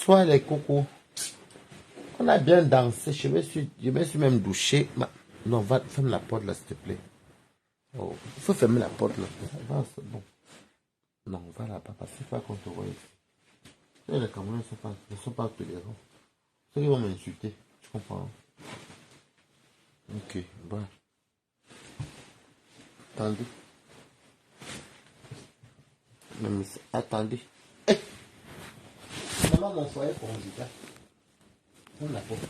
Bonsoir les cocos. On a bien dansé. Je me suis même douché. Non, va, ferme la porte là, s'il te plaît. Oh, il faut fermer la porte là. Va, c'est bon. Non, va là-bas parce qu'il faut qu'on te voie ici. Les Camerounais ne sont pas tolérants. Ceux qui vont m'insulter. Tu comprends? Ok, bah. Attendez. Mais attendez. Hey! Maman, mon foyer conjugal. Ferme la porte.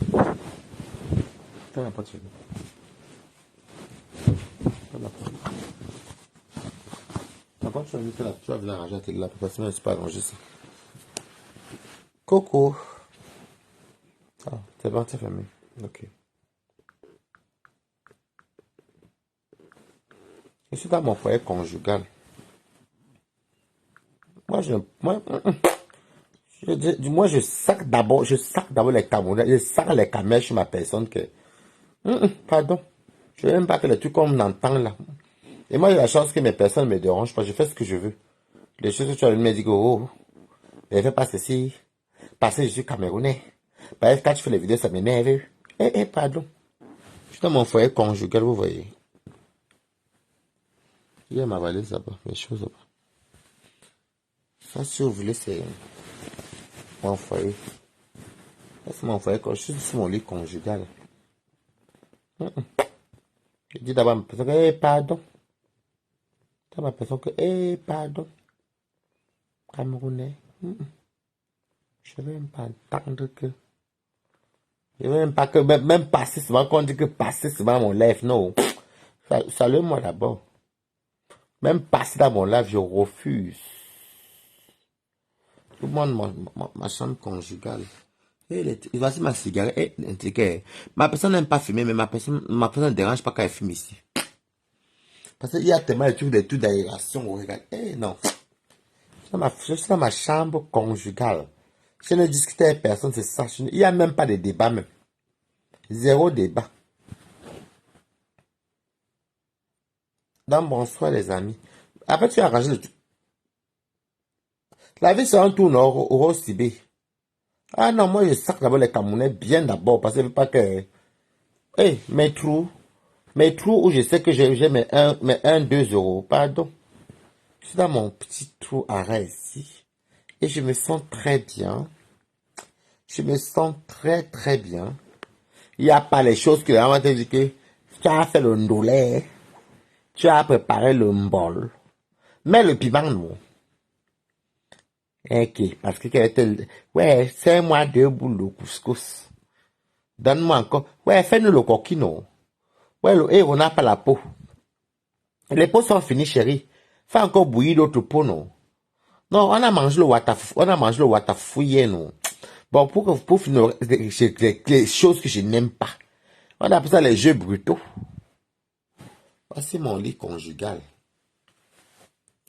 Ferme la porte chez nous. Ferme la porte. Quand tu vas venir là, tu vas venir arranger la télé là, parce que sinon, c'est pas arrangé ça. Coco. Ah, c'est bon, c'est fermé. Ok. Je suis dans mon foyer conjugal. Moi, je sac d'abord les Camerounais, je sac les camels sur ma personne que, pardon. Je veux même pas que les trucs qu'on entend là. Et moi, j'ai la chance que mes personnes me dérangent pas, je fais ce que je veux. Les choses que tu as me dire, oh, ne fais pas ceci, parce que je suis Camerounais. Bref, quand tu fais les vidéos, ça m'énerve. Pardon. Je suis dans mon foyer conjugal, vous voyez. Il y a ma valise là-bas, mes choses là-bas. Ça, si vous voulez, c'est mon foyer. Ça, c'est mon foyer, je suis sur mon lit conjugal. Je dis d'abord à ma personne que, pardon. T'as ma personne que, pardon. Camerounais. Je ne vais même pas entendre que. Je ne veux même pas que, même passer souvent, quand on dit que passer souvent à mon live, non. Salut-moi d'abord. Même passer dans mon live, je refuse. Tout le monde, ma chambre conjugale. Voici ma cigarette. Ma personne n'aime pas fumer, mais ma personne ne dérange pas quand elle fume ici. Parce qu'il y a tellement de trucs d'aération. Regarde. Non. Je suis dans ma chambre conjugale. Je ne discute avec personne, c'est ça. Il n'y a même pas de débat même. Zéro débat. Donc bonsoir les amis. Après tu as arrangé le truc. La vie c'est un tour nord au Sibé. Ah non, moi je sac d'abord les Camerounais bien d'abord parce que je veux pas que. Mes trous où je sais que j'ai mes 2 euros. Pardon. Je suis dans mon petit trou arrêt ici. Et je me sens très bien. Je me sens très très bien. Il n'y a pas les choses que avant te dire que tu as fait le ndolé. Tu as préparé le mbol. Mais le piment non. Ok, parce que ouais, c'est moi 2 boules de couscous. Donne-moi encore. Ouais, fais-nous le coquino. Ouais, on n'a pas la peau. Les peaux sont finies, chérie. Fais encore bouillir d'autres peaux, non. Non, on a mangé le watafouillé, non. Bon, pour finir, les choses que je n'aime pas. On appelle ça les jeux brutaux. Voici mon lit conjugal.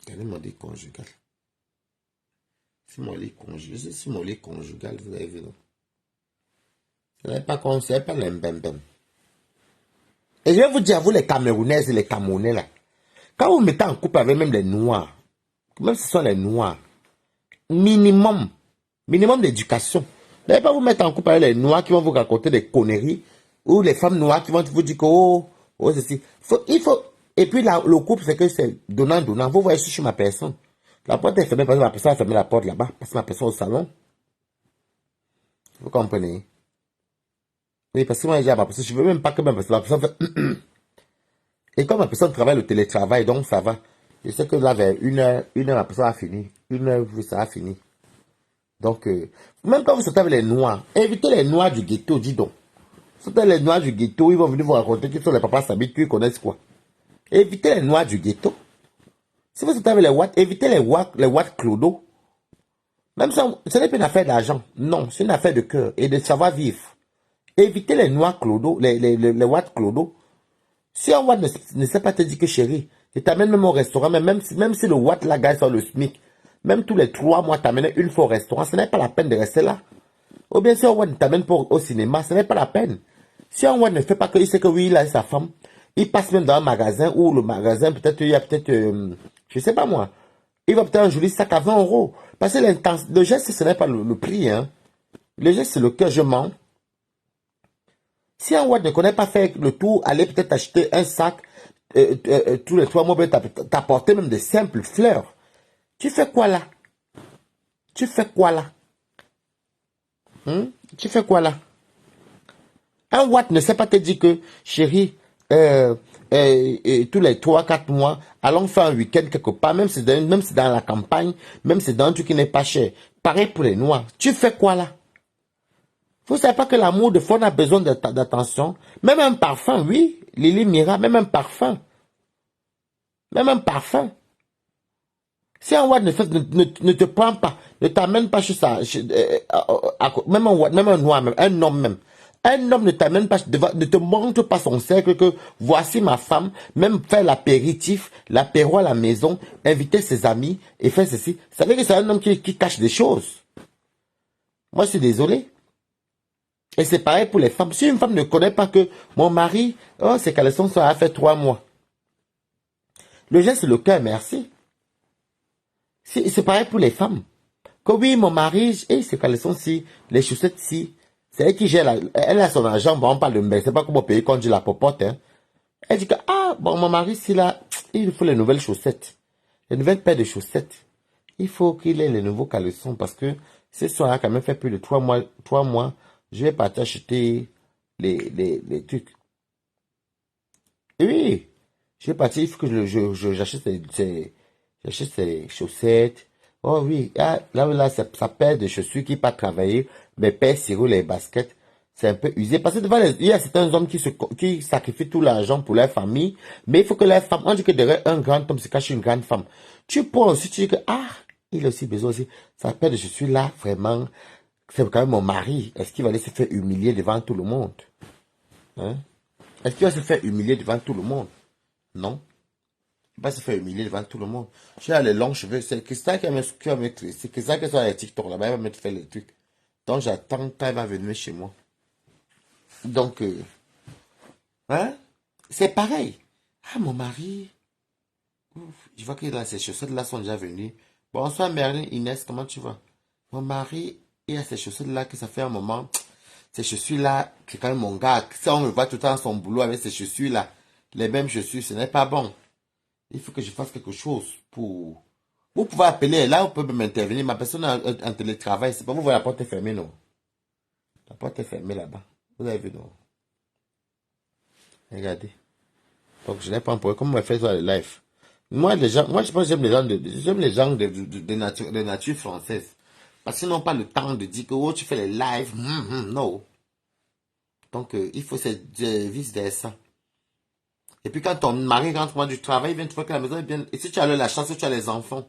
Regardez mon lit conjugal. C'est mon lit conjugal, vous avez vu, non? Ce n'est pas comme ça, pas l'embembem. Et je vais vous dire, vous les Camerounaises et les Camerounais là, quand vous mettez en couple avec même les Noirs, même si ce sont les Noirs, minimum d'éducation. Ne allez pas vous mettre en couple avec les Noirs qui vont vous raconter des conneries, ou les femmes noires qui vont vous dire que, oh, ceci. Et puis là, le couple, c'est que c'est donnant. Vous voyez, je suis ma personne. La porte est fermée parce que ma personne a fermé la porte là-bas, parce que ma personne est au salon. Vous comprenez? Oui, parce que moi, j'ai ma personne, je veux même pas que ma personne fait. Et comme ma personne travaille le télétravail, donc ça va. Je sais que là, vers 1h, ma personne a fini. 1h, ça a fini. Donc, même quand vous sortez avec les Noirs, évitez les Noirs du ghetto, dis donc. Sortez les Noirs du ghetto, ils vont venir vous raconter qu'ils sont les papas Sabit, qu'ils connaissent quoi. Évitez les Noirs du ghetto. Si vous sortez avec les Watt, évitez les Watt Clodo. Même ça, ce n'est pas une affaire d'argent. Non, c'est une affaire de cœur et de savoir-vivre. Évitez les Noirs Clodo, les Watt Clodo. Si un Watt ne sait pas te dire que chérie, il t'amène même au restaurant, mais même si le Watt la gagne sur le SMIC, même tous les 3 mois t'amène une fois au restaurant, ce n'est pas la peine de rester là. Ou bien si un Watt t'amène au cinéma, ce n'est pas la peine. Si un Watt ne fait pas que il sait que oui, il a sa femme, il passe même dans un magasin où le magasin, peut-être, il y a peut-être, je sais pas moi, il va peut-être un joli sac à 20 euros. Parce que le geste, ce n'est pas le prix, hein. Le geste, c'est le cœur, je mens. Si un Watt ne connaît pas faire le tour, aller peut-être acheter un sac tous les 3 mois, t'apporter même des simples fleurs. Tu fais quoi là? Tu fais quoi là? Tu fais quoi là? Un Watt ne sait pas te dire que, chérie, tous les 3 4 mois, allons faire un week-end quelque part, même si c'est dans la campagne, même si c'est dans un truc qui n'est pas cher. Pareil pour les Noirs. Tu fais quoi là? Vous savez pas que l'amour de fond a besoin d'attention? Même un parfum, oui, Lily Mira, même un parfum. Même un parfum. Si un Watt ne te prend pas, ne t'amène pas chez ça, même un Watt, même un Noir, même, un homme même. Un homme ne t'amène pas, ne te montre pas son cercle que voici ma femme, même faire l'apéritif, l'apéro à la maison, inviter ses amis et faire ceci. Ça veut dire que c'est un homme qui cache des choses. Moi, je suis désolé. Et c'est pareil pour les femmes. Si une femme ne connaît pas que mon mari, oh, ses caleçons ça a fait 3 mois. Le geste, c'est le cœur, merci. C'est pareil pour les femmes. Que oui, mon mari, et ses caleçons-ci, les chaussettes-ci, c'est elle qui gère, elle a son argent, bon, on parle de mais c'est pas comme au pays quand on dit la popote, hein. Elle dit que, ah, bon, mon mari, s'il a, il faut les nouvelles chaussettes, les nouvelles paires de chaussettes. Il faut qu'il ait les nouveaux caleçons parce que ce soir a quand même fait plus de 3 mois, je vais partir acheter les trucs. Et oui, je vais partir, il faut que j'achète j'achète ces chaussettes. Oh oui, ah, là, sa paire de chaussures qui part travailler, mes paires cirées, les baskets, c'est un peu usé. Parce que devant il y a certains hommes qui sacrifient tout l'argent pour leur famille, mais il faut que leur femme, on dit que derrière un grand homme se cache une grande femme. Tu prends aussi, tu dis que, ah, il a aussi besoin aussi, sa paire de chaussures là, vraiment, c'est quand même mon mari. Est-ce qu'il va aller se faire humilier devant tout le monde? Hein? Est-ce qu'il va se faire humilier devant tout le monde? Non. Il va se faire humilier devant tout le monde. J'ai les longs cheveux. C'est Christelle qui va mettre. C'est Christelle qui est sur les TikTok là-bas. Elle va me faire les trucs. Donc j'attends quand elle va venir chez moi. Donc, hein? C'est pareil. Ah, mon mari. Ouf, je vois que là, ces chaussettes là sont déjà venues. Bonsoir Merlin, Inès, comment tu vas? Mon mari, il a ces chaussettes là que ça fait un moment. Ces chaussures là, c'est quand même mon gars. Si on me voit tout le temps son boulot avec ces chaussures là, les mêmes chaussures, ce n'est pas bon. Il faut que je fasse quelque chose pour... Vous pouvez appeler, là, vous pouvez m'intervenir. Ma personne en télétravail, c'est pas vous voyez la porte est fermée, non? La porte est fermée là-bas. Vous avez vu, non? Regardez. Donc, je n'ai pas un problème. Comment on fait ça, le live? Moi, les gens, moi, je pense que j'aime les gens de nature française. Parce qu'ils n'ont pas le temps de dire que, oh, tu fais les lives. Non. Donc, il faut se vice-versa. Et puis quand ton mari rentre moi du travail, il vient te voir que la maison est bien. Et si tu as la chance, tu as les enfants.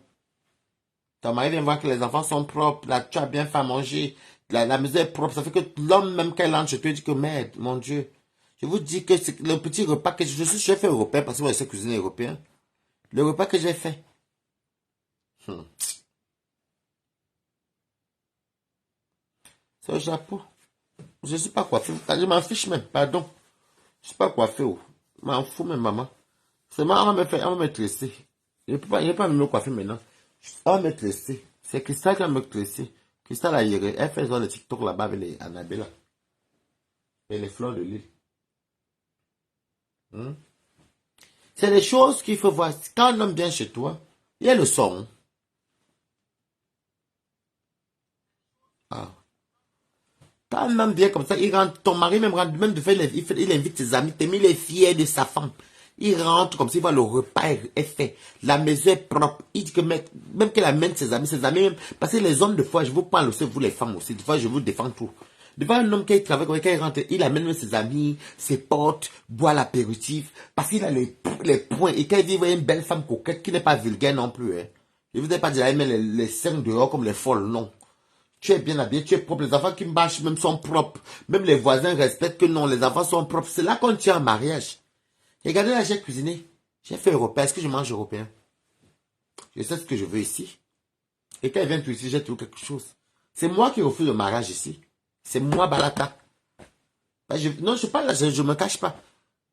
Ton mari vient voir que les enfants sont propres, là, tu as bien fait à manger, la maison est propre. Ça fait que l'homme, même quand il entre chez toi, il dit que merde, mon Dieu. Je vous dis que c'est le petit repas que je suis chef européen, parce que moi je sais cuisiner européen. Le repas que j'ai fait. C'est au Japon. Je ne sais pas quoi faire. Je m'en fiche même, pardon. Je ne sais pas quoi faire. Je m'en fous même, maman. C'est moi, on va me tresser. Il ne peut pas me coiffer maintenant. On va me tresser. C'est Christelle qui va me tresser. Christelle a hier, elle fait le TikTok là-bas avec les Annabella. Et les fleurs de l'île. C'est des choses qu'il faut voir. Quand un homme vient chez toi, il y a le son. Ah. Quand un homme vient comme ça, il rentre, ton mari même rentre, même de faire, il invite ses amis, il est fier de sa femme. Il rentre comme s'il voit le repas est fait. La maison est propre. Il dit que même qu'il amène ses amis même. Parce que les hommes, de fois, je vous parle aussi, vous les femmes aussi. Des fois, je vous défends tout. Devant un homme qui travaille, quand il rentre, il amène même ses amis, ses potes, boit l'apéritif. Parce qu'il a les points. Et quand il dit, voyez une belle femme coquette qui n'est pas vulgaire non plus. Hein. Je vous ai pas dit, elle met les seins dehors comme les folles, non. Tu es bien habillé, tu es propre. Les enfants qui marchent même sont propres. Même les voisins respectent que non, les enfants sont propres. C'est là qu'on tient un mariage. Regardez là, j'ai cuisiné. J'ai fait européen. Est-ce que je mange européen? Je sais ce que je veux ici. Et quand ils viennent ici, j'ai trouvé quelque chose. C'est moi qui refuse le mariage ici. C'est moi, Balata. Ben, non, je suis pas là, je ne me cache pas.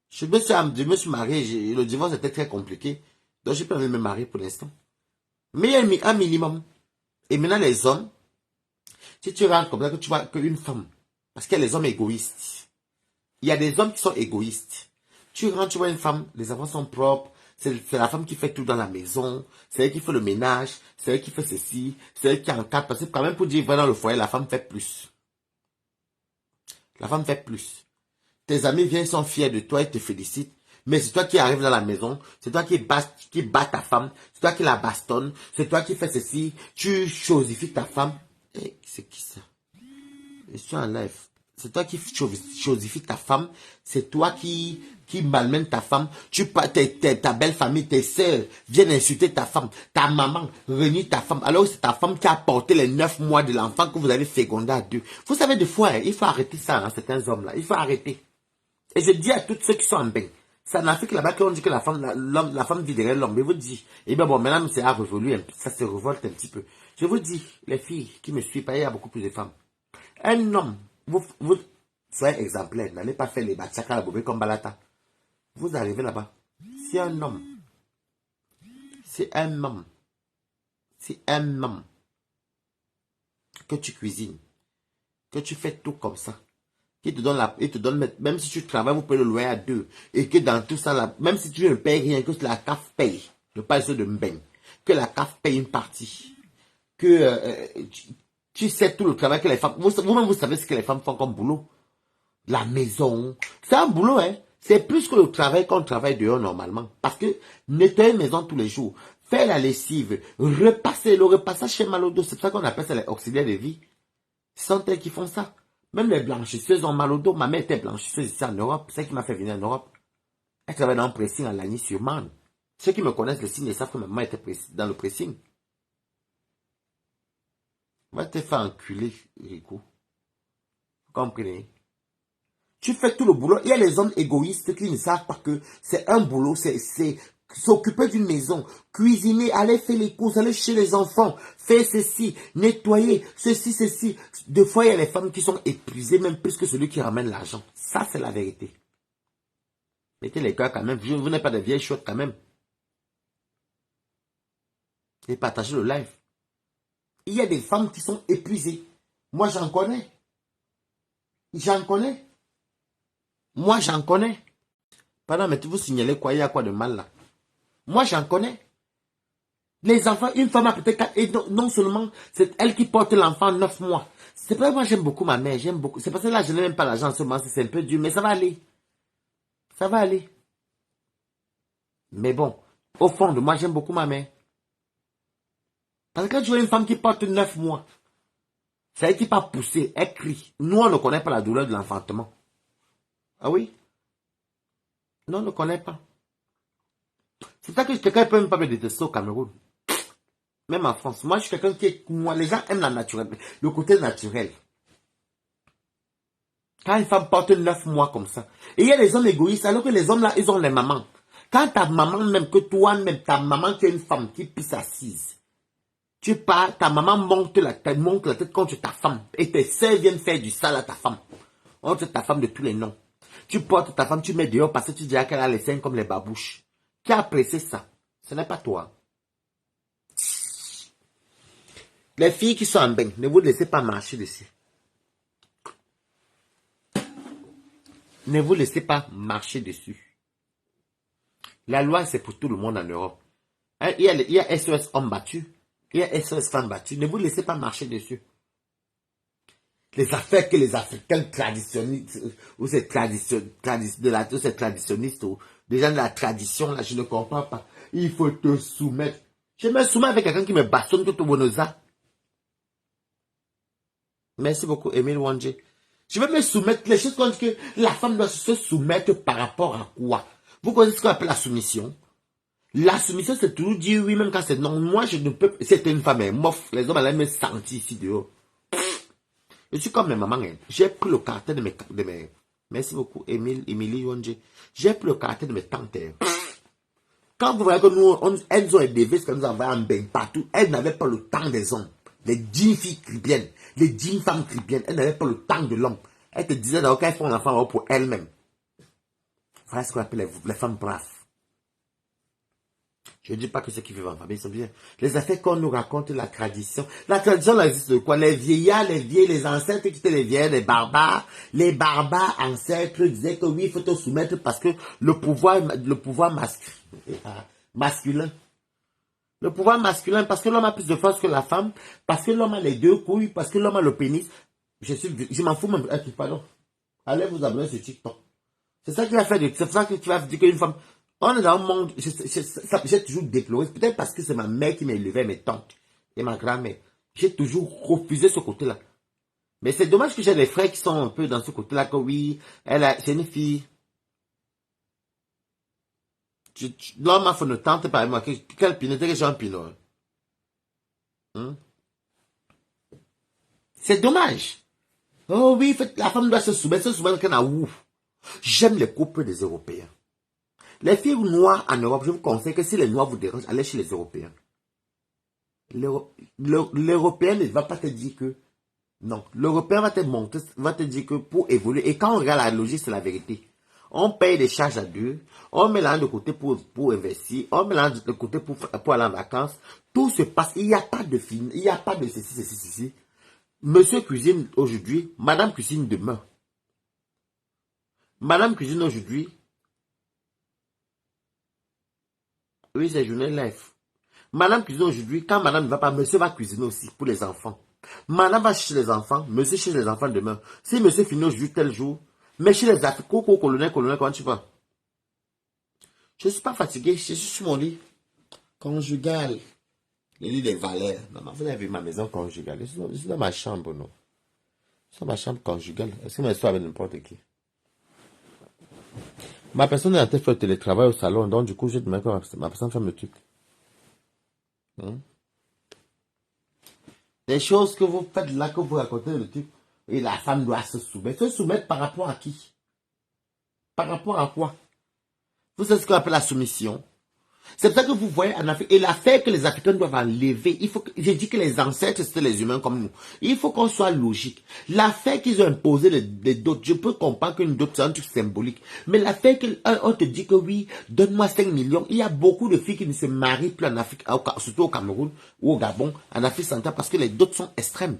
Je me suis marié, le divorce était très compliqué. Donc, j'ai pas envie de me marier pour l'instant. Mais il y a un minimum. Et maintenant, les hommes, Si tu rentres comme ça, que tu vois qu'une femme, parce qu'il y a les hommes égoïstes. Il y a des hommes qui sont égoïstes. Tu rentres, tu vois une femme, les enfants sont propres, c'est la femme qui fait tout dans la maison, c'est elle qui fait le ménage, c'est elle qui fait ceci, c'est elle qui encadre, parce que quand même pour dire vrai dans le foyer, la femme fait plus. La femme fait plus. Tes amis viennent, sont fiers de toi et te félicitent. Mais c'est toi qui arrives dans la maison, c'est toi qui bats ta femme, c'est toi qui la bastonne, c'est toi qui fais ceci, tu chosifies ta femme. Et c'est qui ça? Je suis en live. C'est toi qui chosifies ta femme, c'est toi qui malmène ta femme. Ta belle famille, tes soeurs viennent insulter ta femme, ta maman renie ta femme, alors c'est ta femme qui a porté les 9 mois de l'enfant que vous avez fécondé à deux. Vous savez, des fois, il faut arrêter ça, hein, certains hommes-là, il faut arrêter. Et je dis à tous ceux qui sont en bain, c'est en Afrique là-bas qu'on dit que la femme vit derrière l'homme. Je vous dis, et bien bon, maintenant c'est révolu, ça se révolte un petit peu. Je vous dis, les filles qui me suivent, il y a beaucoup plus de femmes. Un homme, vous soyez exemplaire, n'allez pas faire les bachaka la bobé comme Balata. Vous arrivez là-bas, c'est un homme, c'est un homme, c'est un homme que tu cuisines, que tu fais tout comme ça. Il te donne, même si tu travailles, vous payez le loyer à deux. Et que dans tout ça, là, même si tu ne payes rien, que la CAF paye. Je parle de Mbeng. Que la CAF paye une partie. Que tu sais tout le travail que les femmes. Vous-même, vous savez ce que les femmes font comme boulot. La maison. C'est un boulot, hein. C'est plus que le travail qu'on travaille dehors normalement. Parce que nettoyer une maison tous les jours, faire la lessive, repasser, le repassage chez mal au dos, c'est pour ça qu'on appelle ça les auxiliaires de vie. Ce sont elles qui font ça. Même les blanchisseuses ont mal au dos. Ma mère était blanchisseuse ici en Europe. C'est elle qui m'a fait venir en Europe. Elle travaillait dans un pressing à Lagny-sur-Marne. Ceux qui me connaissent le signe, ils savent que ma maman était dans le pressing. Va te faire enculer, Rico. Vous comprenez? Tu fais tout le boulot. Il y a les hommes égoïstes qui ne savent pas que c'est un boulot, c'est s'occuper d'une maison, cuisiner, aller faire les courses, aller chez les enfants, faire ceci, nettoyer, ceci. Des fois, il y a les femmes qui sont épuisées, même plus que celui qui ramène l'argent. Ça, c'est la vérité. Mettez les cœurs quand même. Vous n'êtes pas de vieilles chouettes quand même. Et partagez le live. Il y a des femmes qui sont épuisées. Moi, j'en connais. J'en connais. Moi, j'en connais. Pardon, mais vous signalez quoi? Il y a quoi de mal là? Moi, j'en connais. Les enfants, une femme a peut-être 4, et non seulement c'est elle qui porte l'enfant 9 mois. C'est pour ça que moi j'aime beaucoup ma mère, j'aime beaucoup. C'est parce que là je n'ai même pas l'argent en ce moment, c'est un peu dur, mais ça va aller. Ça va aller. Mais bon, au fond de moi j'aime beaucoup ma mère. Parce que quand tu vois une femme qui porte 9 mois, c'est elle qui part pousser, elle crie. Nous on ne connaît pas la douleur de l'enfantement. Ah oui? Non, on ne connaît pas. C'est ça que quelqu'un ne peut même pas me détester au Cameroun. Même en France. Moi, je suis quelqu'un qui est... Moi, les gens aiment la naturelle, le côté naturel. Quand une femme porte 9 mois comme ça. Et il y a des hommes égoïstes, alors que les hommes là, ils ont les mamans. Quand ta maman, même que toi-même, ta maman qui est une femme qui pisse assise, tu pars, ta maman monte la tête contre ta femme. Et tes soeurs viennent faire du sale à ta femme. On traite ta femme de tous les noms. Tu portes ta femme, tu mets dehors parce que tu diras qu'elle a les seins comme les babouches. Qui a apprécié ça? Ce n'est pas toi. Les filles qui sont en bain, ne vous laissez pas marcher dessus. Ne vous laissez pas marcher dessus. La loi, c'est pour tout le monde en Europe. Il y a SOS hommes battus. Il y a SOS femmes battues. Ne vous laissez pas marcher dessus. Les affaires que les Africains traditionnistes, ou ces traditionnistes, ou des gens de la tradition, là, je ne comprends pas. Il faut te soumettre. Je me soumets avec quelqu'un qui me bastonne tout au bonoza. Merci beaucoup, Emile Wanje. Je vais me soumettre. Les choses qu'on dit que la femme doit se soumettre par rapport à quoi? Vous connaissez ce qu'on appelle la soumission? La soumission, c'est toujours dire oui, même quand c'est non. Moi, je ne peux pas. C'était une femme, mof. Les hommes allaient me sentir ici dehors. Je suis comme mes mamans. Hein. J'ai pris le caractère de mes. Merci beaucoup, Émilie Wanje. J'ai pris le caractère de mes tantes. Hein. Quand vous voyez que nous, elles ont élevé ce que nous avons en bain partout, elles n'avaient pas le temps des hommes. Les 10 filles chrétiennes, les 10 femmes chrétiennes, elles n'avaient pas le temps de l'homme. Elles te disaient d'abord qu'elles font un enfant pour elles-mêmes. Voilà ce qu'on appelle les femmes braves. Je ne dis pas que ceux qui vivent en famille sont bien. Les affaires qu'on nous raconte, la tradition. La tradition, là, existe de quoi? Les vieillards, les vieux, les ancêtres qui étaient les vieillards, les barbares ancêtres disaient que oui, il faut te soumettre parce que le pouvoir masculin. Le pouvoir masculin, parce que l'homme a plus de force que la femme, parce que l'homme a les deux couilles, parce que l'homme a le pénis. Je m'en fous même. Pardon. Allez vous abonner sur TikTok. C'est ça qui va faire. C'est ça que tu vas dire qu'une femme. On est dans un monde. J'ai toujours déploré. Peut-être parce que c'est ma mère qui m'a élevé, mes tantes et ma grand-mère. J'ai toujours refusé ce côté-là. Mais c'est dommage que j'ai des frères qui sont un peu dans ce côté-là. Que oui, c'est une fille. L'homme a fait une tante par moi. Quel pinot? Quel genre de pinot? C'est dommage. Oh oui, la femme doit se soumettre qu'elle a ouf. J'aime les couples des Européens. Les filles noires en Europe, je vous conseille que si les noirs vous dérangent, allez chez les Européens. L'Européen ne va pas te dire que... Non, l'Européen va te montrer, va te dire que pour évoluer, et quand on regarde la logique, c'est la vérité. On paye des charges à deux, on met l'un de côté pour investir, on met l'un de côté pour aller en vacances. Tout se passe, il n'y a pas de film, il n'y a pas de ceci. Monsieur cuisine aujourd'hui, madame cuisine demain. Madame cuisine aujourd'hui. Oui, c'est journée live. Madame cuisine aujourd'hui, quand madame ne va pas, monsieur va cuisiner aussi pour les enfants. Madame va chez les enfants, monsieur chez les enfants demain. Si monsieur finit aujourd'hui tel jour, mais chez les Africains, colonel, comment tu vas? Je ne suis pas fatigué, je suis sur mon lit. Conjugal. Le lit des valeurs. Non, vous avez vu ma maison conjugale. Je suis dans ma chambre, non. Je suis dans ma chambre conjugale. Est-ce que je suis avec n'importe qui? Ma personne est en train de faire le télétravail au salon, donc du coup, je demande que ma personne fait le truc. Les choses que vous faites là, que vous racontez le truc, et la femme doit se soumettre. Se soumettre par rapport à qui? Par rapport à quoi? Vous savez ce qu'on appelle la soumission? C'est pour ça que vous voyez en Afrique, et l'affaire que les Africains doivent enlever, j'ai dit que les ancêtres c'était les humains comme nous. Il faut qu'on soit logique. L'affaire qu'ils ont imposé les dots, je peux comprendre qu'une dot c'est un truc symbolique. Mais l'affaire qu'on te dit que oui, donne-moi 5 millions, il y a beaucoup de filles qui ne se marient plus en Afrique, surtout au Cameroun ou au Gabon, en Afrique centrale, parce que les dots sont extrêmes.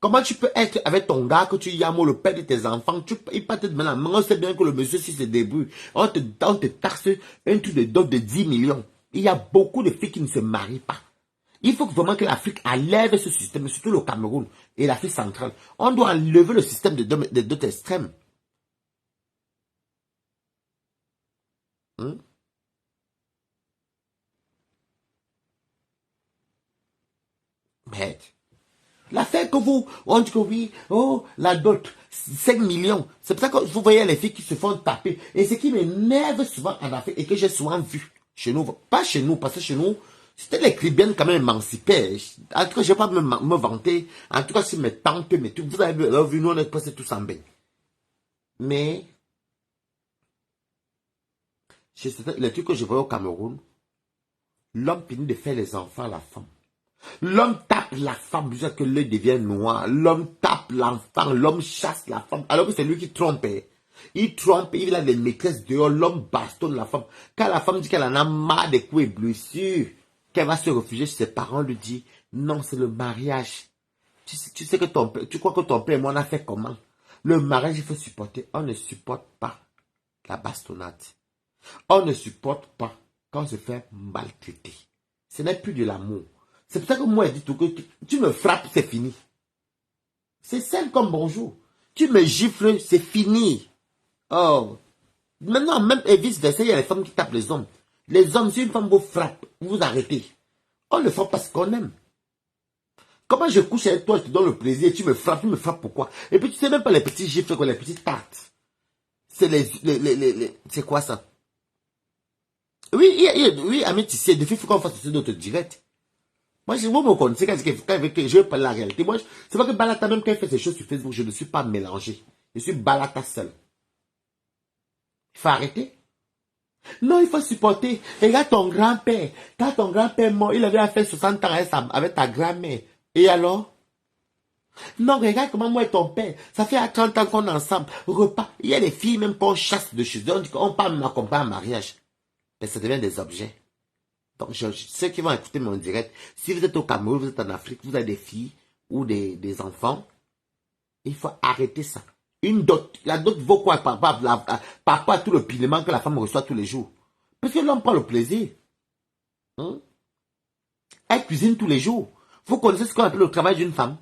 Comment tu peux être avec ton gars que tu yames le père de tes enfants? Il peut te demander la main. On sait bien que le monsieur, si se débrouille, on te taxe un truc de dot de 10 millions. Il y a beaucoup de filles qui ne se marient pas. Il faut vraiment que l'Afrique enlève ce système, surtout le Cameroun et l'Afrique centrale. On doit enlever le système de dot extrêmes. Merde. L'affaire que on dit que oui, oh, la dot, 5 millions. C'est pour ça que vous voyez les filles qui se font taper. Et ce qui m'énerve souvent en Afrique et que j'ai souvent vu chez nous, pas chez nous, parce que chez nous, c'était les Caribéennes quand même émancipées. En tout cas, je ne vais pas me vanter. En tout cas, si mes tantes, mes trucs, vous avez vu, nous, on est passés tous en bain. Mais, les trucs que je vois au Cameroun, l'homme finit de faire les enfants à la femme. L'homme tape la femme jusqu'à ce que l'œil devienne noir. L'homme tape l'enfant, l'homme chasse la femme. Alors que c'est lui qui trompe. Il trompe, il a des maîtresses dehors, l'homme bastonne la femme. Quand la femme dit qu'elle en a marre des coups et blessures, qu'elle va se réfugier chez ses parents, lui dit, non, c'est le mariage. Tu sais que tu crois que ton père et moi on a fait comment? Le mariage, il faut supporter. On ne supporte pas la bastonnade. On ne supporte pas quand on se fait maltraiter. Ce n'est plus de l'amour. C'est pour ça que moi, je dis tout que tu me frappes, c'est fini. C'est simple comme bonjour. Tu me gifles, c'est fini. Oh. Maintenant, même et vice-versa, il y a les femmes qui tapent les hommes. Les hommes, si une femme vous frappe, vous arrêtez. On le fait parce qu'on aime. Comment je couche avec toi, je te donne le plaisir, tu me frappes pourquoi? Et puis tu sais même pas les petits gifles, les petites tartes. C'est c'est quoi ça? Oui, Ami Tissier, depuis qu'il faut qu'on fasse aussi d'autres directs. Moi, je vous me connaissez quand je parle la réalité. Moi, c'est pas que Balata, même quand il fait ces choses sur Facebook, je ne suis pas mélangé. Je suis Balata seul. Il faut arrêter. Non, il faut supporter. Regarde ton grand-père. Quand ton grand-père mort, il avait fait 60 ans avec ta grand-mère. Et alors? Non, regarde comment moi et ton père, ça fait à 30 ans qu'on est ensemble. Repas. Il y a des filles même qu'on chasse de chez eux. On dit qu'on parle même à mariage. Mais ça devient des objets. Donc, ceux qui vont écouter mon direct, si vous êtes au Cameroun, vous êtes en Afrique, vous avez des filles ou des enfants, il faut arrêter ça. Une dot, la dot vaut quoi par rapport à tout le pilement que la femme reçoit tous les jours? Parce que l'homme prend le plaisir. Hein? Elle cuisine tous les jours. Vous connaissez ce qu'on appelle le travail d'une femme?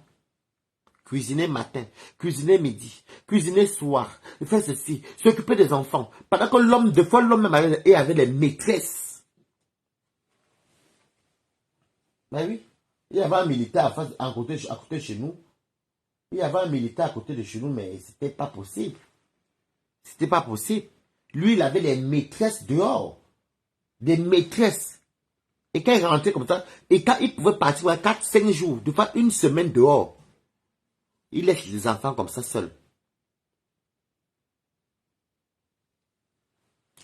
Cuisiner matin, cuisiner midi, cuisiner soir, faire ceci, s'occuper des enfants. Pendant que l'homme, des fois, l'homme même avait les maîtresses. Ben oui, il y avait un militaire à côté de chez nous. Il y avait un militaire à côté de chez nous, mais c'était pas possible. C'était pas possible. Lui, il avait les maîtresses dehors. Des maîtresses. Et quand il rentrait comme ça, et quand il pouvait partir 4-5 jours, de fois une semaine dehors, il laisse les enfants comme ça seuls.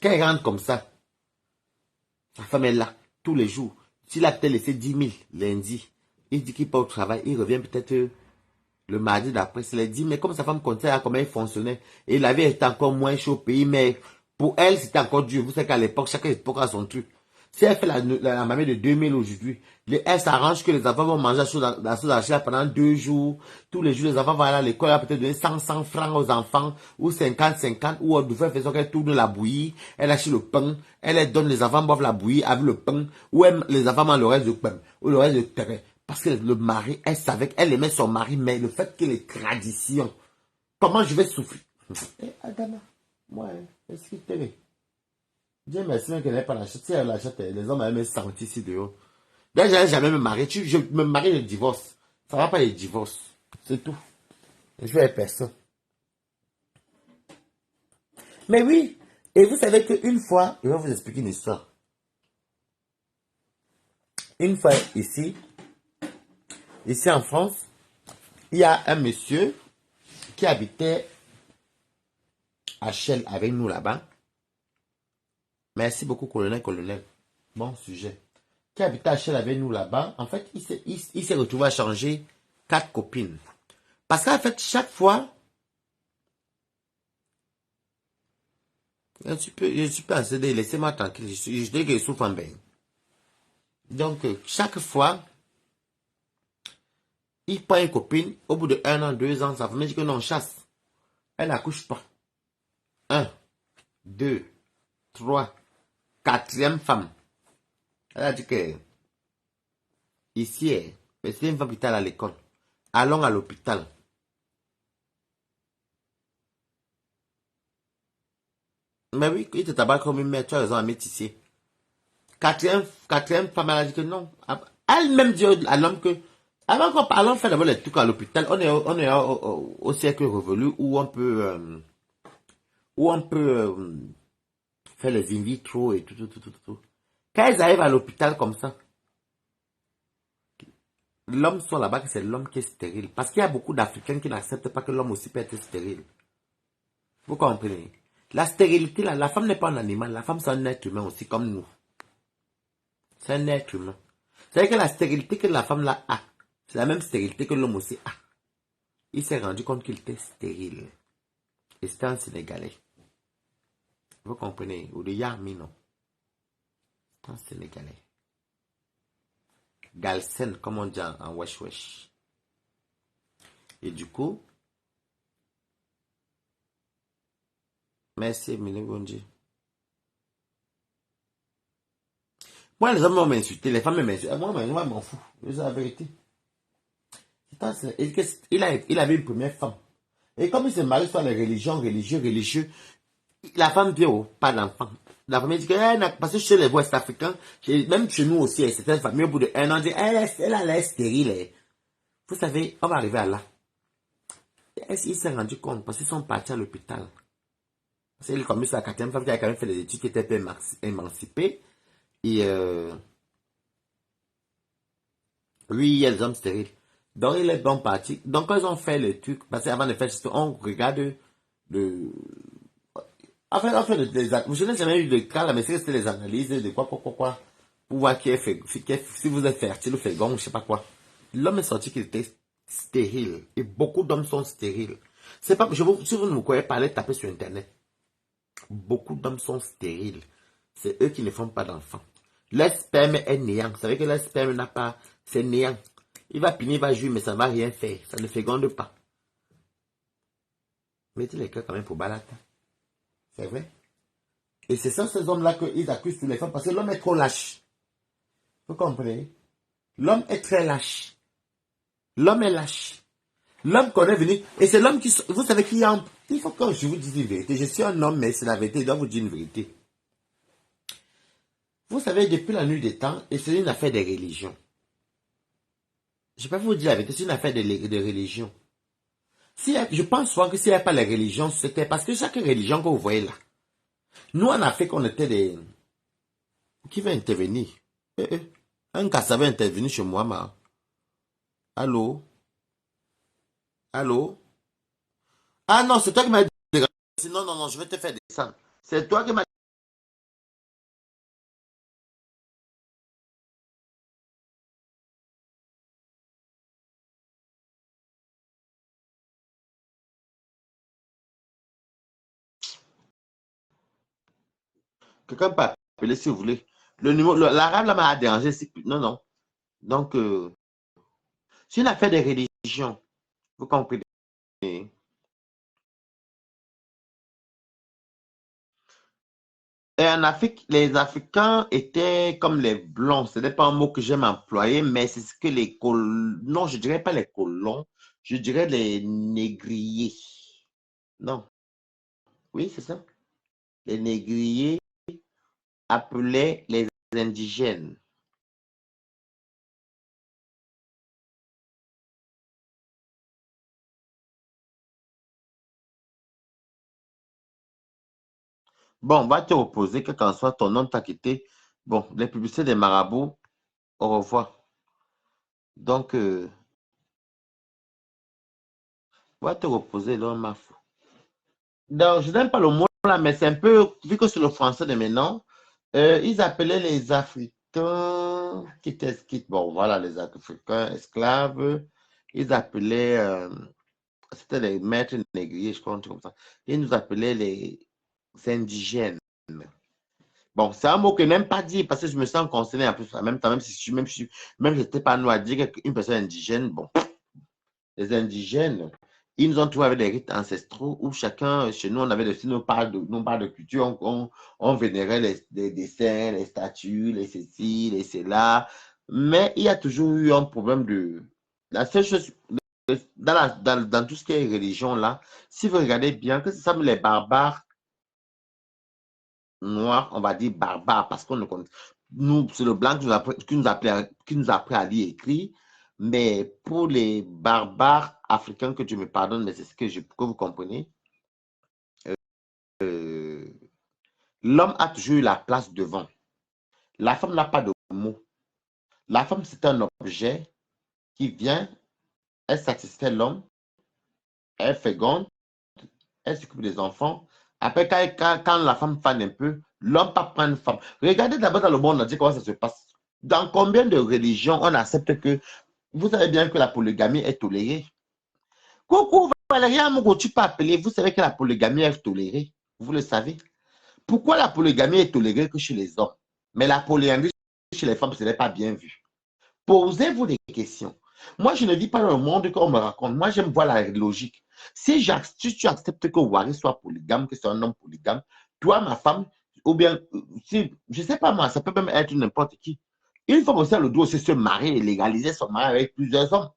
Quand il rentre comme ça, sa femme est là, tous les jours. S'il a peut-être laissé 10 000 lundi, il dit qu'il part au travail, il revient peut-être le mardi d'après, c'est les 10 000. Mais comme sa femme comptait à comment il fonctionnait, et il avait été encore moins chaud au pays, mais pour elle, c'était encore dur. Vous savez qu'à l'époque, chaque époque a son truc. Si elle fait la mamie de 2000 aujourd'hui, elle s'arrange que les enfants vont manger la sauce d'argent pendant 2 jours. Tous les jours, les enfants vont aller à l'école, elle va peut-être donner 100 francs aux enfants, ou 50, ou de faire façon qu'elle tourne la bouillie, elle achète le pain, elle donne les enfants boivent la bouillie avec le pain, ou les enfants mangent le reste de pain, ou le reste de terrain. Parce que le mari, elle savait qu'elle aimait son mari, mais le fait que les traditions, comment je vais souffrir? Adama, moi, est-ce qu'il t'aime? Dieu merci même qu'elle n'ait pas l'achète. Si elle l'achète, les hommes avaient même senti ici dehors. D'ailleurs, j'allais jamais me marier. Je me marie, je divorce. Ça va pas les divorces. C'est tout. Je vais personne. Mais oui. Et vous savez qu'une fois, je vais vous expliquer une histoire. Une fois ici en France, il y a un monsieur qui habitait à Shell avec nous là-bas. Merci beaucoup, colonel. Bon sujet. Qui habitait à Shell avec nous là-bas. En fait, il s'est retrouvé à changer 4 copines. Parce qu'en fait, chaque fois, je suis pas assez de laissez-moi tranquille. Je dis que je souffre en bain. Donc, chaque fois, il prend une copine. Au bout de 1 an, 2 ans, sa famille dit que non, chasse. Elle n'accouche pas. 1, 2, 3, 4e femme. Elle a dit que ici, c'est une femme qui est à l'école. Allons à l'hôpital. Mais oui, il te tabac comme une mère, tu as raison à mettre ici. Quatrième femme, elle a dit que non. Elle-même dit à l'homme que, avant qu'on parle, faire d'abord les trucs à l'hôpital, on est au siècle révolu où on peut, faire les in vitro et tout. Quand ils arrivent à l'hôpital comme ça, l'homme soit là-bas, que c'est l'homme qui est stérile. Parce qu'il y a beaucoup d'Africains qui n'acceptent pas que l'homme aussi peut être stérile. Vous comprenez? La stérilité, là, la femme n'est pas un animal. La femme, c'est un être humain aussi, comme nous. C'est un être humain. C'est-à-dire que la stérilité que la femme là a, c'est la même stérilité que l'homme aussi a. Il s'est rendu compte qu'il était stérile. Et c'était un Sénégalais. Vous comprenez? Ou de Yarmi, non. C'est un Sénégalais. Galsen, comme on dit en wesh wesh. Et du coup, merci, Mille Bonji. Moi, les hommes m'ont insulté, les femmes m'insultent. Moi, je m'en fous. C'est la vérité. Il avait une première femme. Et comme il se marie sur les religions, religieux, la femme dit, oh, pas d'enfant. La famille dit que, parce que chez les Ouest africains, même chez nous aussi, certaines familles, au bout d'1 an, disent, elle est stérile. Vous savez, on va arriver à là. Il s'est rendu compte, parce qu'ils sont partis à l'hôpital. Parce qu'il est comme sur la 4e femme qui a quand même fait des études, qui était peu émancipée. Et lui, il y a des hommes stériles. Donc, il est bon parti. Donc, quand ils ont fait le truc, parce qu'avant de faire ça, on regarde le. Enfin, je n'ai jamais eu de cas, là, mais c'était les analyses de quoi, pour voir si vous êtes fertile ou fécond, je sais pas quoi. L'homme est sorti qu'il était Stériles. Et beaucoup d'hommes sont stériles. C'est pas, si vous ne me croyez pas, allez taper sur Internet. Beaucoup d'hommes sont stériles. C'est eux qui ne font pas d'enfants. Leur sperme est néant. Vous savez que leur sperme n'a pas... C'est néant. Il va pinir, il va jouir, mais ça ne va rien faire. Ça ne féconde pas. Mettez les cœurs quand même pour Balata. C'est vrai. Et c'est ça, ces hommes-là qu'ils accusent tous les femmes parce que l'homme est trop lâche. Vous comprenez? L'homme est très lâche. L'homme est lâche. L'homme qu'on est venu, et c'est l'homme qui... Vous savez qui en... Il faut que je vous dise une vérité. Je suis un homme, mais c'est la vérité. Je dois vous dire une vérité. Vous savez, depuis la nuit des temps, et c'est une affaire de religion. Je ne vais pas vous dire la vérité, c'est une affaire de religion. Si, je pense souvent que s'il n'y avait pas la religion, c'était parce que chaque religion que vous voyez là, nous en Afrique, on était des... Qui va intervenir? Un gars va intervenir chez moi, ma. Allô? Allô? Ah non, c'est toi qui m'as dit. Non, non, non, je vais te faire descendre. C'est toi qui m'as dit. Quelqu'un peut appeler si vous voulez. Le numéro, l'arabe là m'a dérangé. Non, non. Donc, c'est une affaire de religion. Vous comprenez? Et en Afrique, les Africains étaient comme les blancs. Ce n'est pas un mot que j'aime employer, mais c'est ce que les colons... Non, je ne dirais pas les colons. Je dirais les négriers. Non, oui, c'est ça. Les négriers appelaient les indigènes. Bon, on va te reposer, quel qu'en soit ton nom t'a quitté. Bon, les publicités des marabouts, au revoir. Donc, on va te reposer, là, ma foi. Donc, je n'aime pas le mot là, mais c'est un peu, vu que c'est le français de maintenant, ils appelaient les Africains bon, voilà, les Africains esclaves, ils appelaient, c'était les maîtres négriers, je crois, un truc comme ça. Ils nous appelaient les indigènes. Bon, c'est un mot que je n'aime pas dire parce que je me sens concerné en plus. En même temps, même si même je n'étais pas noir, dire qu'une personne indigène, bon, les indigènes, ils nous ont trouvé avec des rites ancestraux où chacun, chez nous, on avait aussi nos parts de culture, on vénérait les saints, les statues, les ceci, les cela. Mais il y a toujours eu un problème de... La seule chose, dans tout ce qui est religion là, si vous regardez bien, que ce sont les barbares noirs, on va dire barbares, parce qu'on ne connaît. Nous, c'est le blanc qui nous a appris à lire et écrire. Mais pour les barbares africains, que Dieu me pardonne, mais c'est ce que vous comprenez, euh, l'homme a toujours eu la place devant. La femme n'a pas de mots. La femme, c'est un objet qui vient, elle satisfait l'homme, elle féconde, elle s'occupe des enfants. Après, quand la femme fane un peu, l'homme pas prendre une femme. Regardez d'abord dans le monde entier comment ça se passe. Dans combien de religions on accepte que, vous savez bien que la polygamie est tolérée. Coucou Valérie Amogo, tu peux appeler, vous savez que la polygamie est tolérée. Vous le savez. Pourquoi la polygamie est tolérée que chez les hommes, mais la polyandrie chez les femmes, ce n'est pas bien vu? Posez-vous des questions. Moi, je ne vis pas dans le monde qu'on me raconte. Moi, j'aime voir la logique. Si tu acceptes que Wari soit polygame, que c'est un homme polygame, toi, ma femme, ou bien, si, je ne sais pas moi, ça peut même être n'importe qui. Une femme aussi a le droit aussi de se marier et légaliser son mariage avec plusieurs hommes.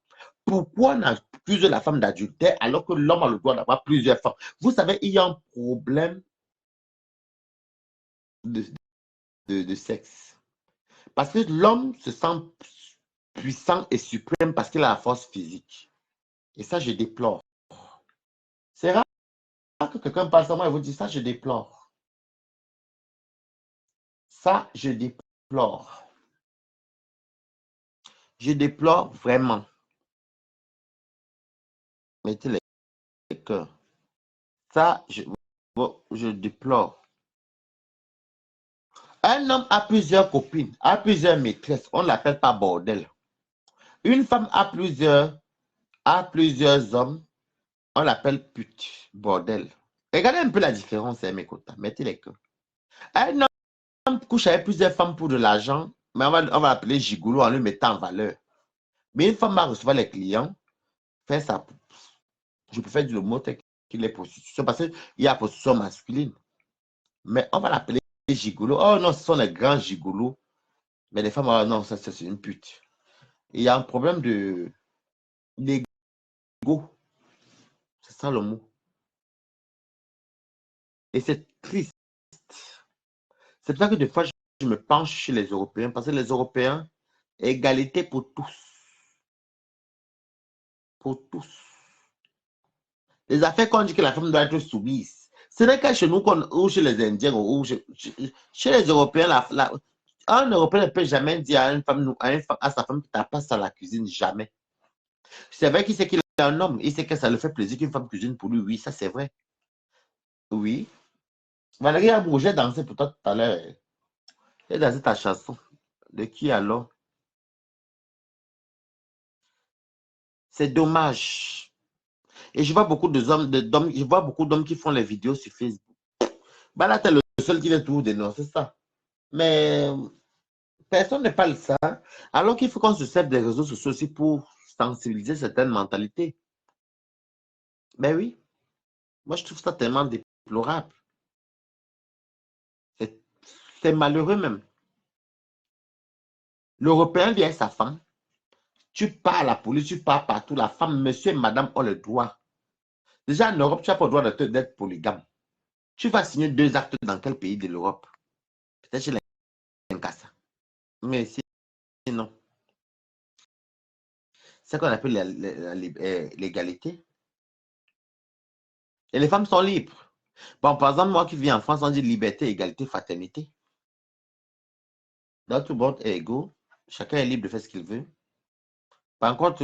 Pourquoi on accuse la femme d'adultère alors que l'homme a le droit d'avoir plusieurs femmes? Vous savez, il y a un problème de, de sexe. Parce que l'homme se sent puissant et suprême parce qu'il a la force physique. Et ça, je déplore. C'est rare que quelqu'un passe à moi et vous dit ça, je déplore. Ça, je déplore. Je déplore vraiment. Mettez les cœurs. Ça, je déplore. Un homme a plusieurs copines, a plusieurs maîtresses. On ne l'appelle pas bordel. Une femme a a plusieurs hommes, on l'appelle pute, bordel. Regardez un peu la différence, hein, mes quotas. Mettez les cœurs. Un homme couche avec plusieurs femmes pour de l'argent, mais on va l'appeler gigolo en le mettant en valeur. Mais une femme va recevoir les clients, faire ça. Je préfère dire le mot qu'il est prostitution parce qu'il y a prostitution masculine. Mais on va l'appeler gigolo. Oh non, ce sont les grands gigolos. Mais les femmes, oh non, ça c'est une pute. Il y a un problème d'ego. C'est ça le mot. Et c'est triste. C'est pour ça que des fois, je me penche chez les Européens parce que les Européens, égalité pour tous. Pour tous. Les affaires qu'on dit que la femme doit être soumise. Ce n'est que chez nous ou chez les Indiens ou chez les Européens, un Européen ne peut jamais dire à une femme, à sa femme, t'as pas ça à la cuisine, jamais. C'est vrai qu'il sait qu'il est un homme, il sait que ça le fait plaisir qu'une femme cuisine pour lui, oui, ça c'est vrai. Oui. Valérie Abrou, j'ai dansé pour toi tout à l'heure. J'ai dansé ta chanson. De qui alors? C'est dommage. Et je vois beaucoup d'hommes, je vois beaucoup d'hommes qui font les vidéos sur Facebook. Bah là, t'es le seul qui vient toujours dénoncer ça. Mais personne ne parle de ça. Alors qu'il faut qu'on se serve des réseaux sociaux aussi pour sensibiliser certaines mentalités. Mais oui, moi je trouve ça tellement déplorable. C'est malheureux même. L'Européen vient avec sa femme. Tu pars à la police, tu pars partout. La femme, monsieur et madame ont le droit. Déjà en Europe, tu n'as pas le droit d'être polygame. Tu vas signer 2 actes dans quel pays de l'Europe? Peut-être chez les Nkassa. Mais sinon, c'est ce qu'on appelle l'égalité. Et les femmes sont libres. Bon, par exemple, moi qui vis en France, on dit liberté, égalité, fraternité. Dans tout le monde est égaux. Chacun est libre de faire ce qu'il veut. Par contre,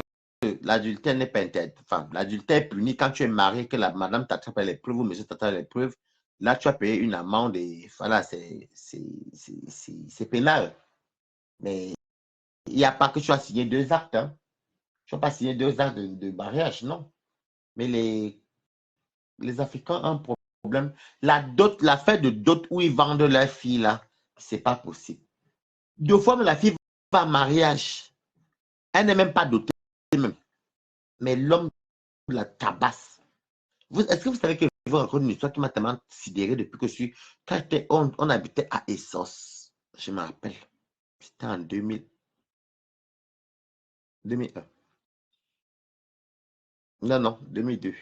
l'adultère n'est pas interdit. Enfin, l'adultère est puni quand tu es marié, que la madame t'attrape à l'épreuve ou monsieur t'attrape à l'épreuve. Là, tu as payé une amende et voilà, c'est pénal. Mais il n'y a pas que tu as signé 2 actes. Hein. Tu n'as pas signé 2 actes de mariage, non. Mais les Africains ont un problème. L'affaire de dot où ils vendent leur fille, là, c'est pas possible. 2 fois, la fille va en mariage. Elle n'est même pas dotée. Même. Mais l'homme la tabasse. Est-ce que vous savez que je vous raconte une histoire qui m'a tellement sidéré depuis que je suis. Quand on habitait à Essos, je me rappelle. C'était en 2001. Non, 2002.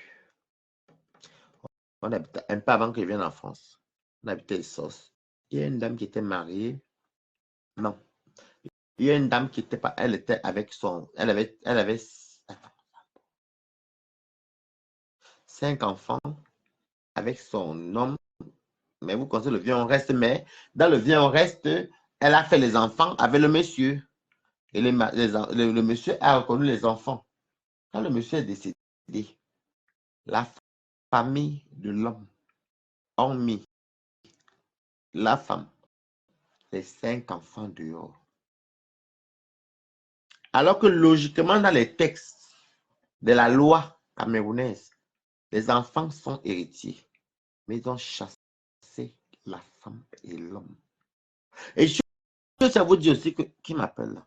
On habitait un peu avant que je vienne en France. On habitait Essos. Il y a une dame qui était mariée. Non. Il y a une dame qui était pas. Elle était avec son. Elle avait 5 enfants avec son homme. Mais vous connaissez le vieux on reste. Mais dans le vieux on reste, elle a fait les enfants avec le monsieur. Et le monsieur a reconnu les enfants. Quand le monsieur est décédé, la famille de l'homme a mis la femme, les 5 enfants dehors. Alors que logiquement, dans les textes de la loi camerounaise, les enfants sont héritiers. Mais ils ont chassé la femme et l'homme. Et ça vous dit aussi que, qui m'appelle là?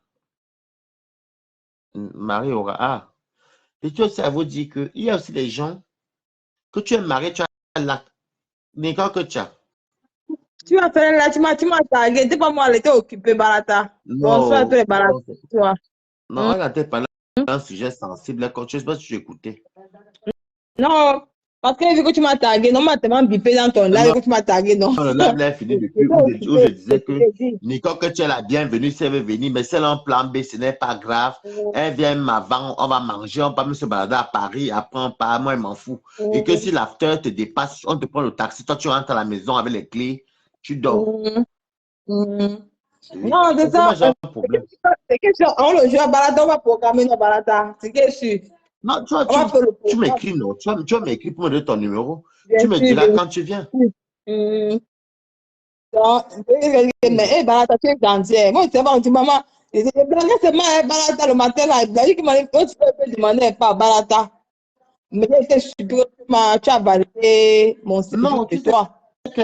Marie Aura. Ah. Et ça vous dit qu'il y a aussi des gens que tu es marié, tu as l'acte. Mais quand que tu as. Tu as fait là, tu m'as tagué. T'es pas moi, elle était occupée, Barata. Bonsoir, tous les Barata. Non, elle n'était pas là. Un sujet sensible. Je ne sais pas si tu écoutais. Non, parce que vu que tu m'as tagué, non, m'a tellement bipé dans ton live que tu m'as tagué, non. Le live est fini depuis où je disais que Nicole, que tu es la bienvenue, si elle veut venir, mais c'est un plan B, ce n'est pas grave. Elle vient avant, on va manger, on va même se balader à Paris, après on part, moi je m'en fous. Et que si l'after te dépasse, on te prend le taxi, toi tu rentres à la maison avec les clés, tu dors. Non, c'est ça. C'est que on le joue à Balata, on va programmer nos Balata. C'est que sûr. Non, tu m'écris, non. Tu vas m'écrire pour me donner ton numéro. Bien tu me diras quand tu viens. Non, mais Balata, tu es gentil. Moi, je sais pas, on dit, maman, Et c'est blagué seulement à Barata le matin, là. Il a dit qu'il m'a dit, oh, tu peux demander pas à Barata. Mais j'étais sûre que tu as validé mon séjour Non, et tu sais toi. que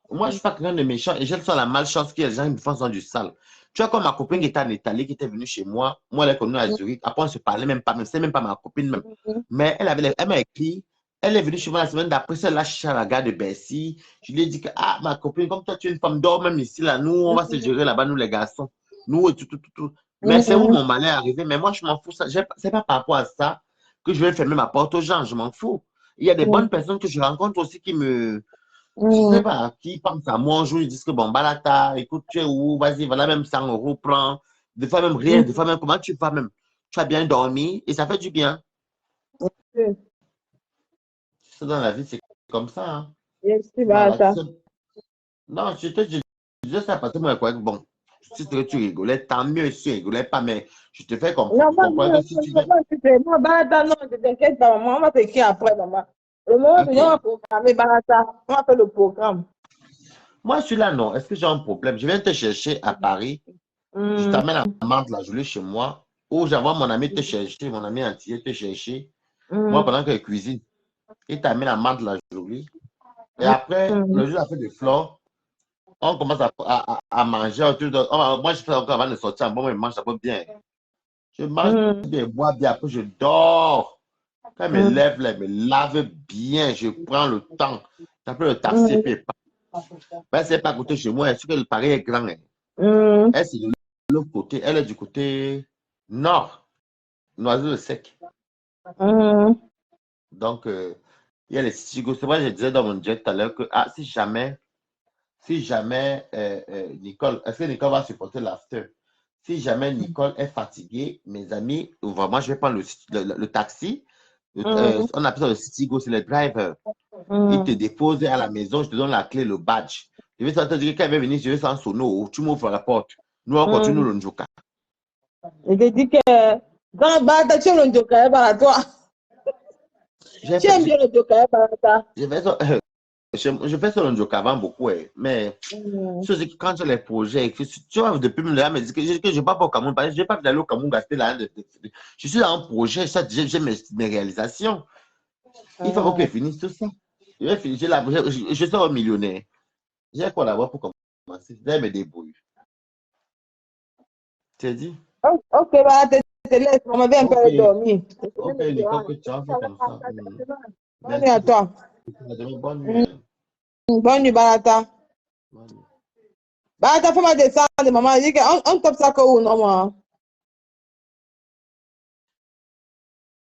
moi, je ne suis pas quelqu'un de méchant et j'ai le sens la malchance que les gens me font sont du sale. Tu vois, comme ma copine qui était en Italie, qui était venue chez moi, moi, elle est connue à Zurich. Après, on ne se parlait même pas, même, c'est même pas ma copine même. Mais elle m'a écrit, elle est venue chez moi la semaine d'après, elle l'a cherché à la gare de Bercy. Je lui ai dit que, ah, ma copine, comme toi, tu es une femme d'or même ici, là, nous, on va se gérer là-bas, nous, les garçons. Nous, et tout, tout, tout, tout. Mais c'est où mon malheur est arrivé. Mais moi, je m'en fous. C'est pas par rapport à ça que je vais fermer ma porte aux gens. Je m'en fous. Il y a des bonnes personnes que je rencontre aussi qui me, je sais pas, qui pensent à moi un jour, ils disent que bon, Balata, écoute, tu es où? Vas-y, voilà même 100 euros, prends. Des fois même rien, des fois même comment tu vas même. Tu as bien dormi et ça fait du bien. C'est dans la vie, c'est comme ça. Hein. Merci, Voilà. Barata. Non, je disais ça parce que moi, quoi, bon, si tu rigolais, tant mieux si tu rigolais pas, mais je te fais Non, comprendre que si tu dis. moi, Barata, non, ne t'inquiète pas, maman, on va t'écrire après, maman. Le moment où on Ok. va programmer Barata, on va faire le programme. Moi, je suis là, non. Est-ce que j'ai un problème? Je viens te chercher à Paris. Je Hum, t'amène à Mantes la journée chez moi. Ou j'envoie mon ami te chercher, mon ami entier te chercher. Moi, hum, pendant que je cuisine, il t'amène à Mantes la journée. Et après, hum, le jour de la fête de flore, on commence à manger autour de. Moi, je fais encore avant de sortir. Bon, moi, je mange un peu bien. Je mange hum, bien, bois bien. Après, je dors. Quand je me hum, lève, là, je me lave bien. Je prends le temps. J'appelle le taxi et hum, puis je pars. Ben, c'est pas à côté de chez moi. Est-ce que le Paris est grand? Hein? hum, Elle, c'est de l'autre côté. Elle est du côté nord, Noisy-le-Sec. hum, Donc, il y a les Stigo. C'est vrai, je disais dans mon jet tout à l'heure que ah, si jamais Nicole, est-ce que Nicole va supporter l'after? Si jamais Nicole est fatiguée, mes amis, vraiment, je vais prendre le taxi. hum, On appelle ça le Citigo, c'est le driver. Il te hum. dépose à la maison, je te donne la clé, le badge. Je vais te dire qu'elle va venir, je vais sans sono, tu m'ouvres la porte. Nous, on continue Hum. le Njoka. Je te dis que dans Barata, tu aimes le Joker, Barata. J'ai Tu fait, aimes bien le Joker, Barata. j'ai fait ça, je fais ça le Njoka avant beaucoup, mais Hum, c'est que quand tu as les projets, tu vois, depuis là, me dit que je ne vais pas au Cameroun, parce que je n'ai pas d'aller au Cameroun gaspiller là. Je suis dans un projet, ça, j'ai mes réalisations. Il faut que je hum. finisse tout ça. Je vais finir, je suis un millionnaire. J'ai quoi là-bas pour commencer. Je vais me débrouiller. Tu dit? Ok, Barata, je te laisse. On m'avait un peu Ok, dormir. Je te ok, laisse me Nicole, déranger. que tu as fait comme ça. Bonne nuit Merci à beaucoup. toi. Bonne nuit. Hein. Bonne nuit, Barata. Bonne nuit. Barata, fais-moi descendre, maman. Elle dit qu'on tape ça comme non, moi.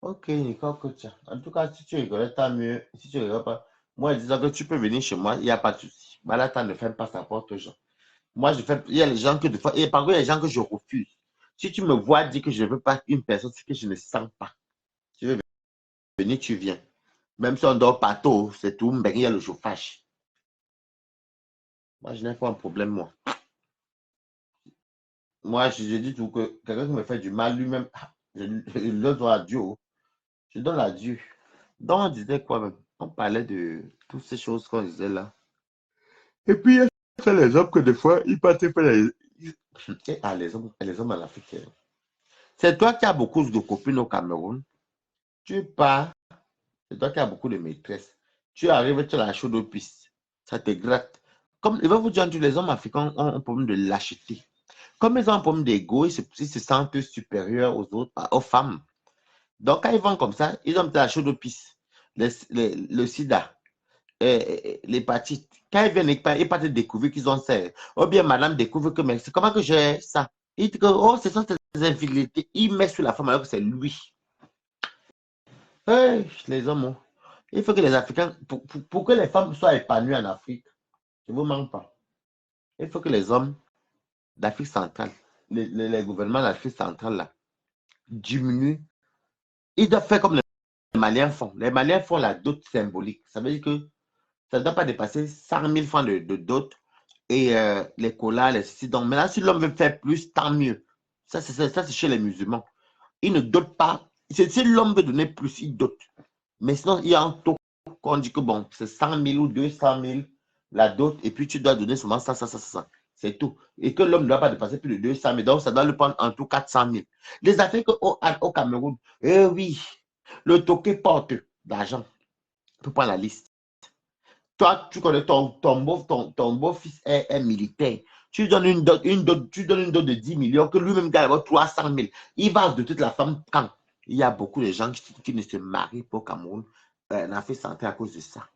Ok, Nicole, que tu as. En tout cas, si tu rigoles, tant mieux. Si tu rigoles pas, moi, disant que tu peux venir chez moi, il n'y a pas de souci. Bah là, tu ne fermes pas sa porte aux gens. Moi, il y a les gens que, des fois, et par contre, il y a les gens que je refuse. Si tu me vois dire que je ne veux pas une personne, c'est que je ne sens pas. Tu veux venir, tu viens. Même si on dort pas tôt, c'est tout, mais il y a le chauffage. Moi, je n'ai pas un problème, moi. Moi, je dis tout que quelqu'un qui me fait du mal lui-même, je le dois à Dieu. Je donne à Dieu. Donc, on disait quoi même? On parlait de toutes ces choses qu'on disait là. Et puis, il y a les hommes que des fois, ils partent faire les. Et, ah, les hommes en Afrique. C'est toi qui as beaucoup de copines au Cameroun. Tu pars, c'est toi qui as beaucoup de maîtresses. Tu arrives, tu as la chaude aux pistes. Ça te gratte. Comme, il va vous dire, les hommes africains ont un problème de lâcheté. Comme ils ont un problème d'ego, ils se sentent supérieurs aux autres, aux femmes. Donc, quand ils vont comme ça, ils ont la chaude aux pistes, le sida, l'hépatite. Quand ils viennent, ils partent découvrir qu'ils ont ça. Ou bien madame découvre que, mais c'est comment que j'ai ça? Il dit que, oh, ce sont tes infidélités. Il met sur la femme alors que c'est lui. Hey, les hommes, oh. Il faut que les Africains, pour que les femmes soient épanouies en Afrique, je ne vous manque pas. Il faut que les hommes d'Afrique centrale, les gouvernements d'Afrique centrale, là, diminuent. Ils doivent faire comme les Maliens font. Les Maliens font la dot symbolique. Ça veut dire que ça ne doit pas dépasser 100 000 francs de dot et les colas, les ceci. Donc maintenant, si l'homme veut faire plus, tant mieux. Ça, c'est chez les musulmans. Ils ne dotent pas. Si l'homme veut donner plus, il dote. Mais sinon, il y a un taux qu'on dit que bon, c'est 100 000 ou 200 000 la dot, et puis tu dois donner seulement ça. C'est tout. Et que l'homme ne doit pas dépasser plus de 200 000. Donc, ça doit lui prendre en tout 400 000. Les affaires au Cameroun, oui, le toqué porte d'argent. Tu peux prendre la liste. Toi, tu connais ton beau-fils est militaire. Tu donnes une dot de 10 millions que lui-même gagne 300 000. Il va de toute la femme quand il y a beaucoup de gens qui ne se marient pas au Cameroun en Afrique centrale à cause de ça.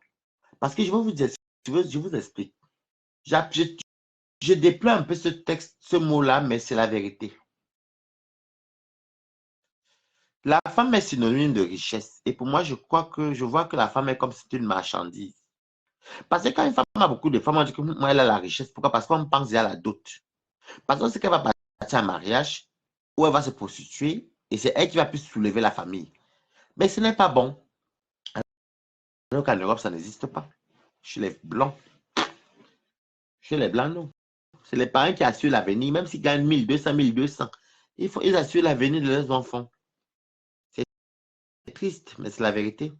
Parce que je vais vous dire, je vous explique. Je déploie un peu ce texte, ce mot-là, mais c'est la vérité. La femme est synonyme de richesse. Et pour moi, je vois que la femme est comme si c'était une marchandise. Parce que quand une femme a beaucoup de femmes, on dit que moi, elle a la richesse. Pourquoi? Parce qu'on pense à la dot. Parce qu'on sait qu'elle va partir en mariage ou elle va se prostituer et c'est elle qui va plus soulever la famille. Mais ce n'est pas bon. Alors qu'en Europe, ça n'existe pas. Chez les Blancs. Chez les Blancs, non. C'est les parents qui assurent l'avenir. Même s'ils gagnent 1200, 1200, ils assurent l'avenir de leurs enfants. C'est triste, mais c'est la vérité.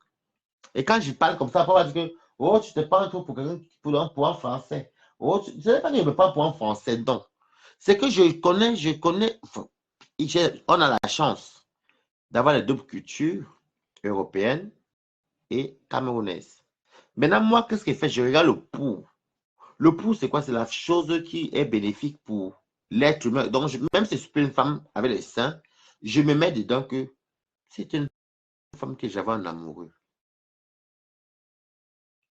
Et quand je parle comme ça, on va dire que oh, tu te prends pour quelqu'un pour un français. Oh, ce n'est pas que je me prends pour un français, donc. C'est que je connais, on a la chance d'avoir les deux cultures européennes et camerounaises. Maintenant, moi, qu'est-ce que je fais? Je regarde le pour. Le pour, c'est quoi? C'est la chose qui est bénéfique pour l'être humain. Donc, même si je suis une femme avec les seins, je me mets dedans que c'est une femme que j'avais en amoureux.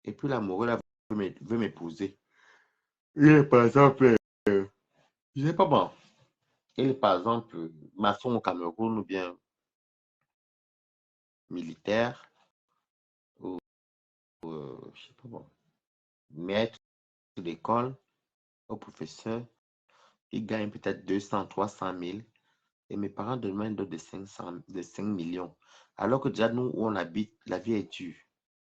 Et puis l'amoureux là veut m'épouser. Il est par exemple, je sais pas bon, il est par exemple maçon au Cameroun ou bien militaire ou je sais pas bon, maître d'école ou professeur. Il gagne peut-être 200, 300 000 et mes parents demandent une dot de 5 millions. Alors que déjà nous où on habite, la vie est dure.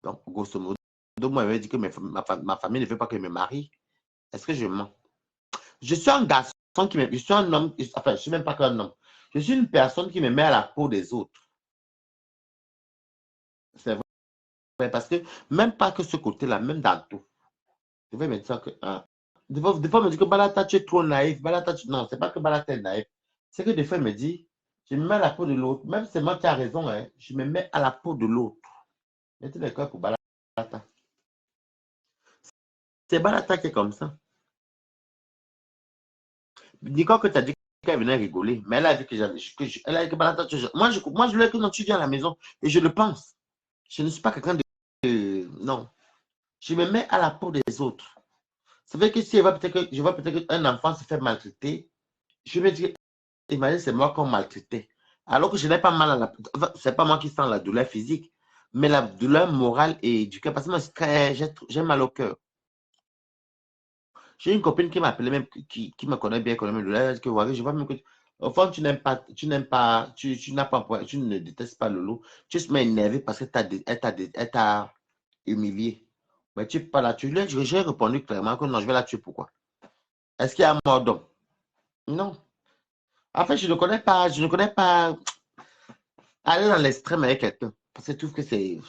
Donc grosso modo, moi je dit que ma famille ne veut pas que je me marie. Est-ce que je mens? Je suis un garçon je suis un homme, enfin, je ne suis même pas qu'un homme. Je suis une personne qui me met à la peau des autres. C'est vrai, parce que même pas que ce côté-là, même dans tout. Je vais me dire que, des fois, on me dit que Balata, tu es trop naïf. Balata, non, c'est pas que Balata est naïf. C'est que des fois, il me dit, je me mets à la peau de l'autre. Même c'est moi qui a raison, hein, je me mets à la peau de l'autre. Mettez les cœurs pour Balata. C'est Balata qui est comme ça. Dis-moi que tu as dit qu'elle venait rigoler, mais elle a dit que elle a dit que Balata, moi, je lui ai dit que non, tu viens à la maison et je le pense. Je ne suis pas quelqu'un de. Non. Je me mets à la peau des autres. Ça veut dire que si je vois peut-être qu'un enfant se fait maltraiter, je me dis, imagine, c'est moi qu'on maltraitait. Alors que je n'ai pas mal à la. Enfin, c'est pas moi qui sens la douleur physique, mais la douleur morale et du cœur. Parce que moi, j'ai mal au cœur. J'ai une copine qui m'a appelé, même qui me connaît bien, connaît mes douleurs. Elle dit que, ouais, je vois même que. Au fond, tu n'aimes pas, tu n'as pas, tu ne détestes pas Lolo. Tu te mets énervé parce qu'elle t'a humilié. Mais tu pas la tuer. J'ai répondu clairement que non, je vais la tuer. Pourquoi? Est-ce qu'il y a un mort d'homme? Non. En fait, je ne connais pas aller dans l'extrême avec quelqu'un. Parce que je trouve que c'est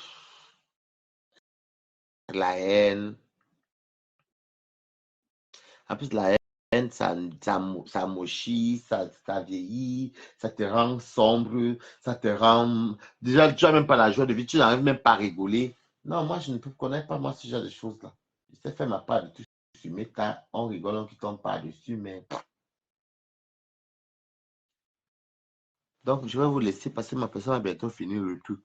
la haine. En plus, la haine, ça mochit, ça vieillit, ça te rend sombre, ça te rend. Déjà, tu n'as même pas la joie de vivre, tu n'arrives même pas à rigoler. Non, moi, je ne connais pas, moi, ce genre de choses-là. Je sais faire ma part de tout sur mes tas, on rigole, on qui tombe par-dessus, mais. Donc, je vais vous laisser passer ma personne va bientôt finir le truc.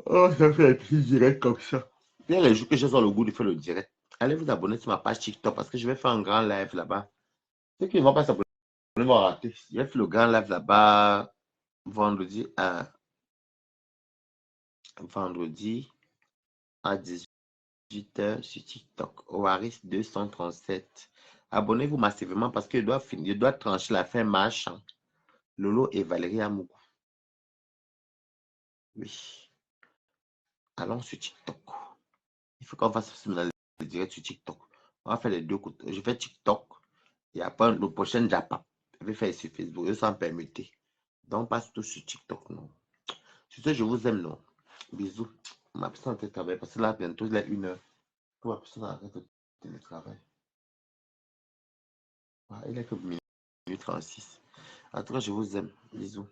Oh, ça fait un petit direct comme ça. Il y a les jours que j'ai sur le goût de faire le direct. Allez vous abonner sur ma page TikTok parce que je vais faire un grand live là-bas. Ceux qui ne vont pas s'abonner vont rater. Je vais faire le grand live là-bas vendredi à 18h sur TikTok. Oaris 237. Abonnez-vous massivement parce que je dois trancher la fin mars. Lolo et Valérie Amoukou. Oui. Allons sur TikTok. Il faut qu'on fasse le direct sur TikTok. On va faire les deux côtés. Je fais TikTok. Et après, le prochain Japa. Je vais faire sur Facebook. Sans permettre. Donc, passe tout sur TikTok. Non. Sur ce, je vous aime. Non. Bisous. Ma personne est travail parce que là, bientôt, il est 1h. Que ma personne arrête de télétravail. Ah, il est que minuit 36. En tout cas, je vous aime. Bisous.